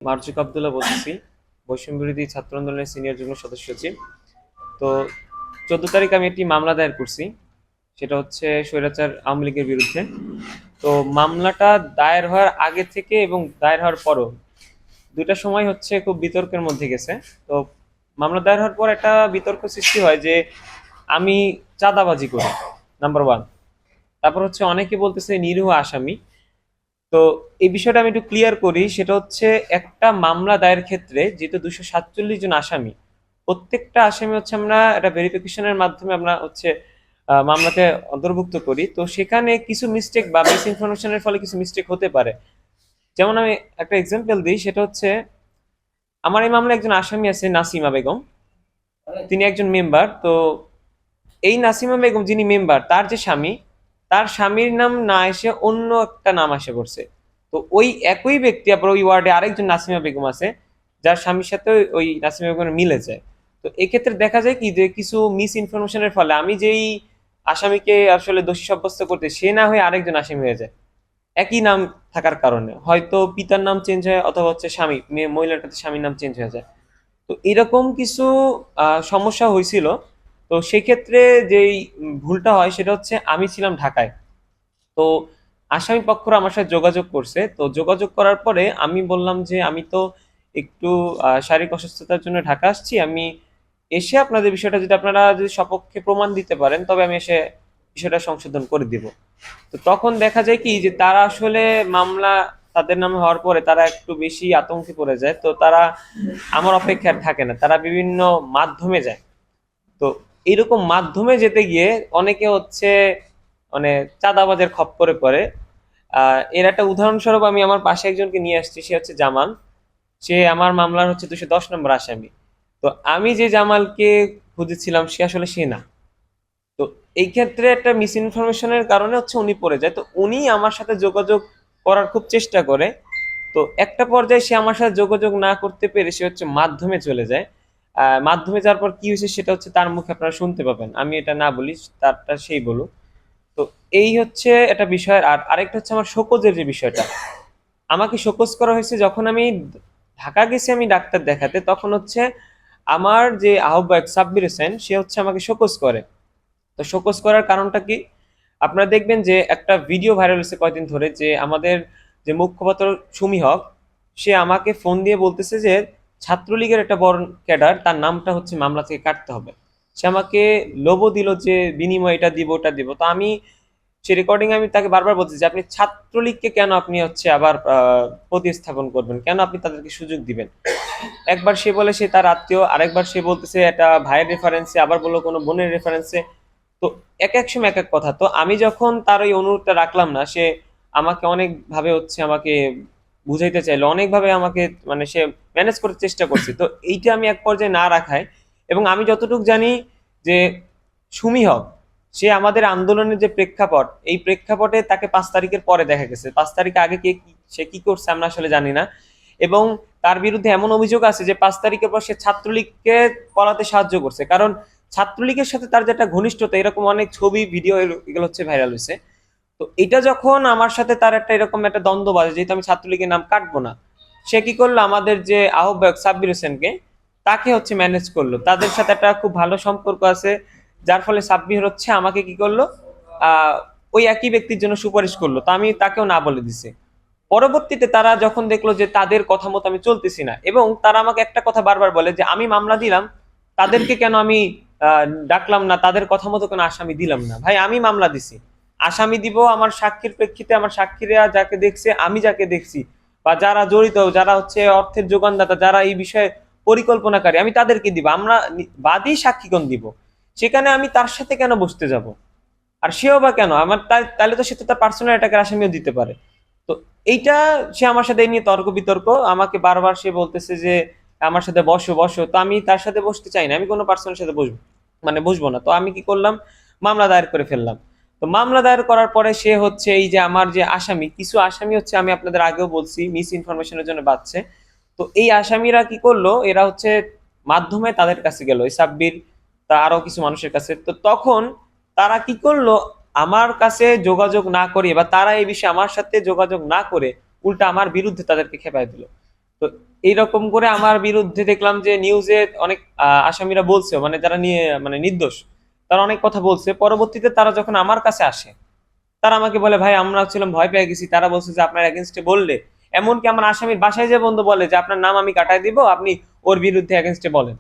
মারজুক আবদুল্লাহ বলতেছি, বৈষম্য বিরোধী ছাত্র আন্দোলনের সিনিয়র যুগ্ম সদস্য সচিব। তো 14 তারিখ আমি একটি মামলা দায়ের করছি, সেটা হচ্ছে স্বৈরাচার আওয়ামী লীগের বিরুদ্ধে। তো মামলাটা দায়ের হওয়ার আগে থেকে এবং দায়ের হওয়ার পরও দুইটা সময় হচ্ছে খুব বিতর্কের মধ্যে গেছে। তো মামলা দায়ের হওয়ার পর একটা বিতর্ক সৃষ্টি হয় যে আমি চাঁদাবাজি করি, নাম্বার ওয়ান। তারপর হচ্ছে অনেকে বলতেছে নিরীহ আসামি। তো এই বিষয়টা আমি একটু ক্লিয়ার করি, সেটা হচ্ছে একটা মামলা দায়ের ক্ষেত্রে যেহেতু 247 জন আসামি, প্রত্যেকটা আসামি হচ্ছে আমরা একটা ভেরিফিকেশনের মাধ্যমে আমরা হচ্ছে মামলাতে অন্তর্ভুক্ত করি। তো সেখানে কিছু মিস্টেক বা মিস ইনফরমেশনের ফলে কিছু মিস্টেক হতে পারে। যেমন আমি একটা এক্সাম্পল দিই, সেটা হচ্ছে আমার এই মামলায় একজন আসামি আছে নাসিমা বেগম, তিনি একজন মেম্বার। তো এই নাসিমা বেগম যিনি মেম্বার, তার যে স্বামী, তার স্বামীর নাম না এসে অন্য একটা নাম এসে পড়ছে। তো ওই একই ব্যক্তি আবার ওই ওয়ার্ডে আরেকজন নাসিমা বেগম আছে, যার স্বামীর সাথে ওই নাসিমা বেগমের মিলে যায়। তো এক্ষেত্রে দেখা যায় কি যে কিছু মিস ইনফরমেশনের ফলে আমি যেই আসামিকে আসলে দোষী সাব্যস্ত করতে, সে না হয়ে আরেকজন আসামি হয়ে যায়। একই নাম থাকার কারণে হয়তো পিতার নাম চেঞ্জ হয়, অথবা হচ্ছে স্বামী মহিলাটাতে স্বামীর নাম চেঞ্জ হয়ে যায়। তো এরকম কিছু সমস্যা হয়েছিল। তো সেক্ষেত্রে যেই ভুলটা হয় সেটা হচ্ছে আমি ছিলাম ঢাকায়। তো আসামি পক্ষরা আমার সাথে যোগাযোগ করছে। তো যোগাযোগ করার পরে আমি বললাম যে আমি তো একটু শারীরিক অসুস্থতার জন্য ঢাকা আসছি, আমি এসে আপনাদের বিষয়টা যদি আপনারা যদি সপক্ষে প্রমাণ দিতে পারেন তবে আমি এসে বিষয়টা সংশোধন করে দিব। তো তখন দেখা যায় কি যে তারা আসলে মামলা তাদের নামে হওয়ার পরে তারা একটু বেশি আতঙ্কে পড়ে যায়। তো তারা আমার অপেক্ষায় থাকে না, তারা বিভিন্ন মাধ্যমে যায়। তো এইরকম মাধ্যমে যেতে গিয়ে অনেকে হচ্ছে মানে চাঁদাবাজের খপ্পরে পড়ে। এর একটা উদাহরণস্বরূপ আমি আমার পাশে একজনকে নিয়ে আসছি, সে হচ্ছে জামাল। সে আমার মামলার হচ্ছে 210 নম্বর আসামি। তো আমি যে জামালকে খুঁজেছিলাম সে আসলে সে না। তো এই ক্ষেত্রে একটা মিস ইনফরমেশনের কারণে হচ্ছে উনি পড়ে যায়। তো উনি আমার সাথে যোগাযোগ করার খুব চেষ্টা করে। তো একটা পর্যায়ে সে আমার সাথে যোগাযোগ না করতে পেরে সে হচ্ছে মাধ্যমে চলে যায়। মাধ্যমে যাওয়ার পর কি হয়েছে সেটা হচ্ছে তার মুখে আপনারা শুনতে পাবেন, আমি এটা না বলি, তারটা সেই বলুক। তো এই হচ্ছে একটা বিষয়। আর আরেকটা হচ্ছে আমার শোকজের যে বিষয়টা, আমাকে শোকজ করা হয়েছে যখন আমি ঢাকা গেছি আমি ডাক্তার দেখাতে, তখন হচ্ছে আমার যে আহ্বায়ক সাব্বির হোসেন সে হচ্ছে আমাকে শোকজ করে। তো শোকজ করার কারণটা কি, আপনারা দেখবেন যে একটা ভিডিও ভাইরাল হয়েছে কয়েকদিন ধরে, যে আমাদের যে মুখপাত্র সুমি হক, সে আমাকে ফোন দিয়ে বলতেছে যে ছাত্রলীগের একটা বড় ক্যাডার, তার নামটা হচ্ছে মামলা থেকে কাটতে হবে। সে আমাকে লোভও দিল যে বিনিময় এটা দিব ওটা দিব। তো আমি সে রেকর্ডিং আমি তাকে বারবার বলছি যে আপনি ছাত্রলীগকে কেন আপনি হচ্ছে আবার প্রতিস্থাপন করবেন, কেন আপনি তাদেরকে সুযোগ দিবেন। একবার সে বলে সে তার আত্মীয়, আরেকবার সে বলতেছে এটা ভাইয়ের রেফারেন্সে, আবার বললো কোনো বোনের রেফারেন্সে। তো এক এক সময় এক এক কথা। তো আমি যখন তার ওই অনুরোধটা রাখলাম না, সে আমাকে অনেক ভাবে হচ্ছে আমাকে বুঝাইতে চাইলো, অনেকভাবে আমাকে মানে সে ম্যানেজ করার চেষ্টা করছে। তো এইটা আমি এক পর্যায়ে না রাখায়, এবং আমি যতটুকু জানি যে সুমি হক, সে আমাদের আন্দোলনের যে প্রেক্ষাপট, এই প্রেক্ষাপটে তাকে 5 তারিখের পরে দেখা গেছে। 5 তারিখ আগে সে কি করছে আমরা আসলে জানি না। এবং তার বিরুদ্ধে এমন অভিযোগ আছে যে 5 তারিখের পর সে ছাত্রলীগকে পলাতে সাহায্য করছে, কারণ ছাত্রলীগের সাথে তার যে একটা ঘনিষ্ঠতা, এরকম অনেক ছবি ভিডিও এগুলো হচ্ছে ভাইরাল হয়েছে। তো এটা যখন আমার সাথে তার একটা এরকম একটা দ্বন্দ্ব বাজে, যেহেতু আমি ছাত্রলীগের নাম কাটবো না, সে কি করলো আমাদের যে আহ্বায়ক সাব্বির হোসেনকে, তাকে হচ্ছে ম্যানেজ করলো। তাদের সাথে একটা খুব ভালো সম্পর্ক আছে, যার ফলে সাব্বির হচ্ছে আমাকে কি করলো, আহ ওই একই ব্যক্তির জন্য সুপারিশ করলো। তো আমি তাকেও না বলে দিছি। পরবর্তীতে তারা যখন দেখলো যে তাদের কথা মতো আমি চলতেছি না, এবং তারা আমাকে একটা কথা বারবার বলে যে আমি মামলা দিলাম, তাদেরকে কেন আমি ডাকলাম না, তাদের কথা মতো কেন আসামি দিলাম না। ভাই আমি মামলা দিছি, আসামি দিব আমার সাক্ষীর প্রেক্ষিতে, আমার সাক্ষীরা যাকে দেখছে, আমি যাকে দেখছি, বা যারা জড়িত, যারা হচ্ছে অর্থের যোগানদাতা, যারা এই বিষয়ে পরিকল্পনাকারী, আমি তাদেরকে দিব। আমরা বাদী সাক্ষীগণ দিব, সেখানে আমি তার সাথে কেন বসতে যাব? আর সেও বা কেন আমার, তাহলে তো সে তো তার পার্সোনাল অ্যাটাকের আসামিও দিতে পারে। তো এইটা সে আমার সাথে এই নিয়ে তর্ক বিতর্ক, আমাকে বারবার সে বলতেছে যে আমার সাথে বসো বসো। তো আমি তার সাথে বসতে চাই না, আমি কোনো পার্সনের সাথে বসবো মানে বসবো না। তো আমি কি করলাম, মামলা দায়ের করে ফেললাম। তো মামলা দায়ের করার পরে সে হচ্ছে এই যে আমার যে আসামি, কিছু আসামি হচ্ছে আমি আপনাদের আগেও বলছি মিস ইনফরমেশনের জন্য বাঁচছে। তো এই আসামিরা কি করলো, এরা হচ্ছে মাধ্যমে তাদের কাছে গেল, এই সাব্বির তা আরো কিছু মানুষের কাছে। তো তখন তারা কি করলো, আমার কাছে যোগাযোগ না করে, বা তারা এই বিষয়ে আমার সাথে যোগাযোগ না করে উল্টা আমার বিরুদ্ধে তাদেরকে খেপায় দিল। তো এইরকম করে আমার বিরুদ্ধে দেখলাম যে নিউজে অনেক আসামিরা বলছে, মানে যারা নিয়ে মানে নির্দোষ, তারা অনেক কথা বলছে। পরবর্তীতে তারা যখন আমার কাছে আসে, তারা আমাকে বলে ভাই আমরা ছিলাম ভয় পেয়ে গেছি, তারা বলছে যে আপনার এগেনস্টে বললে, এমনকি আমার আসামির বাসায় যে বন্ধু বলে যে আপনার নাম আমি কাটায় দিব, আপনি ওর বিরুদ্ধে এগেনস্টে বলেন।